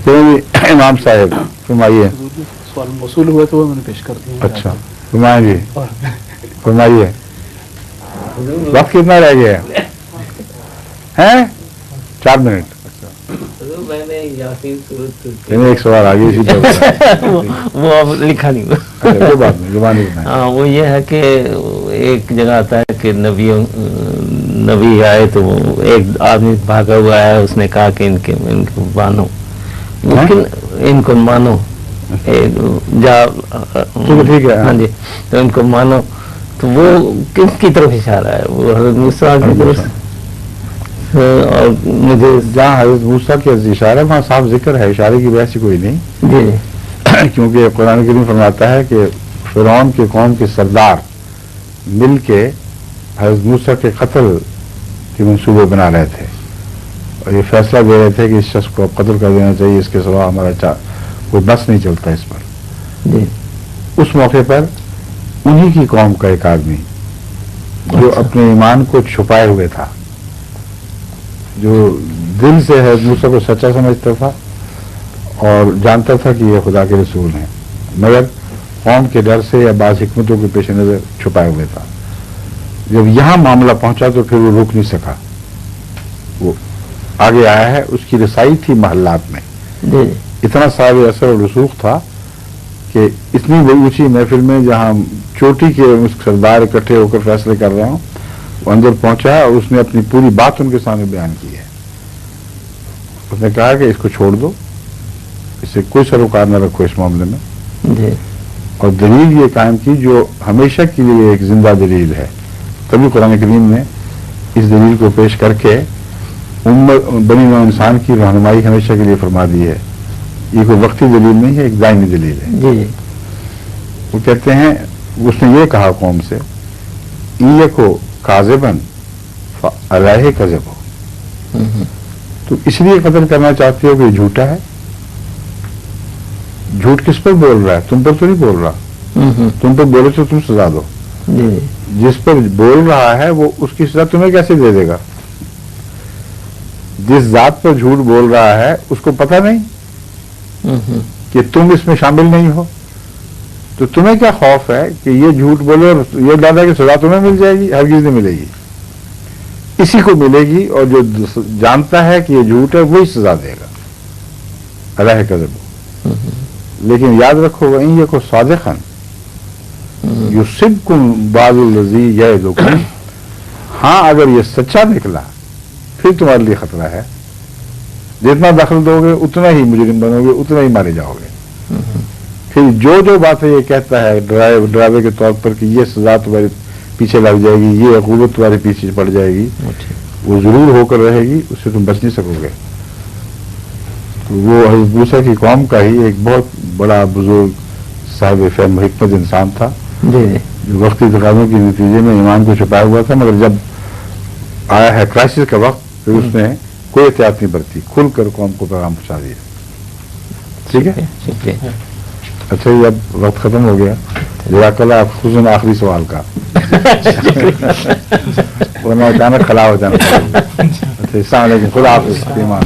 इमाम साहब फरमाइए। सवाल मौसूल हुआ तो वो मैंने पेश कर दिया। अच्छा फरमाइए फरमाइए, वक्त कितना रह गया है? 4 मिनट। मैंने यासीन सूरत एक सवाल आगे इसी वो अब लिखा नहीं हुआ। कोई बात नहीं, जुबानी बनाए। हाँ, वो ये है कि एक जगह आता है कि नबी आए तो एक आदमी भागा हुआ है, उसने कहा कि इनको मानो, लेकिन इनको मानो ठीक है। हाँ जी, तो इनको मानो, तो वो किसकी तरफ इशारा है? वो हज़रत मूसा की तरफ। और मुझे जहाँ हज़रत मूसा के इशारा वहाँ साफ जिक्र है, इशारे की वजह से कोई नहीं जी क्योंकि कुरान करीम फरमाता है कि फिरौन के कौम के सरदार मिल के हज़रत मूसा के कत्ल के मंसूबे बना रहे थे और ये फैसला दे रहे थे कि इस शख्स को कत्ल कर देना चाहिए, इसके सिवा हमारा कोई बस नहीं चलता इस पर जी। उस मौके पर उन्हीं की कौम का एक आदमी जो अपने ईमान को छुपाए हुए था, जो दिल से है मूसा को सच्चा समझता था और जानता था कि ये खुदा के रसूल हैं, मगर कौम के डर से या बाज़ हिकमतों के पेश नज़र छुपाए हुए था। जब यहाँ मामला पहुंचा तो फिर वो रुक नहीं सका, वो आगे आया है। उसकी रसाई थी महल्लात में, इतना सारे असर और रसूख था कि इतनी बड़ी ऊंची महफिल में जहाँ चोटी के उस सरदार इकट्ठे होकर फैसले कर रहे हों, वो अंदर पहुंचा और उसने अपनी पूरी बात उनके सामने बयान की है। उसने कहा कि इसको छोड़ दो, इससे कोई सरोकार न रखो इस मामले में जी। और दलील ये कायम की जो हमेशा के लिए एक जिंदा दलील है। तभी कुरान करीम ने इस दलील को पेश करके उम्मत बनी नौ इंसान की रहनुमाई हमेशा के लिए फरमा दी है। ये कोई वक्ती दलील नहीं है, एक दायमी दलील है जी। वो कहते हैं, उसने ये कहा कौम से, ये को काज़िबन अलैहि कज़ब हो, तो इसलिए कत्ल करना चाहते हो कि झूठा है। झूठ किस पर बोल रहा है? तुम पर तो नहीं बोल रहा। तुम पर बोले तो तुम सजा दो। जिस पर बोल रहा है वो उसकी सजा तुम्हें कैसे दे देगा? जिस जात पर झूठ बोल रहा है उसको पता नहीं कि तुम इसमें शामिल नहीं हो, तो तुम्हें क्या खौफ है कि ये झूठ बोले और ये दादा की सजा तुम्हें मिल जाएगी? हरगिज नहीं मिलेगी, इसी को मिलेगी। और जो जानता है कि ये झूठ है वही सजा देगा, अल्लाह कज़ब। लेकिन याद रखो, वहीं ये को सादिक़न युसिबकुम बाज़ुल लज़ी यअदुकुम, हाँ अगर ये सच्चा निकला फिर तुम्हारे लिए खतरा है। जितना दखल दोगे उतना ही मुजरिम बनोगे, उतना ही मारे जाओगे। फिर जो बातें ये कहता है डरावे के तौर पर कि ये सजा तुम्हारे पीछे लग जाएगी, ये अक़ूबत तुम्हारे पीछे पड़ जाएगी, वो जरूर होकर रहेगी, उससे तुम बच नहीं सकोगे। तो वो हज़रत मूसा की कौम का ही एक बहुत बड़ा बुजुर्ग साहिब फ़हम हिकमत इंसान था जो वक्ती तकाज़ों के नतीजे में ईमान को छुपाया हुआ था, मगर जब आया है क्राइसिस का वक्त फिर उसने कोई एहतियात नहीं बरती, खुल कर कौम को पैगाम पहुंचा दिया। ठीक है, अच्छा ये अब वक्त खत्म हो गया। जज़ाकल्लाह, आप खुसूसन आखिरी सवाल का वरना अचानक खला हो जाना। अच्छा, अस्सलाम वालेकुम, खुदा हाफ़िज़, ईमान।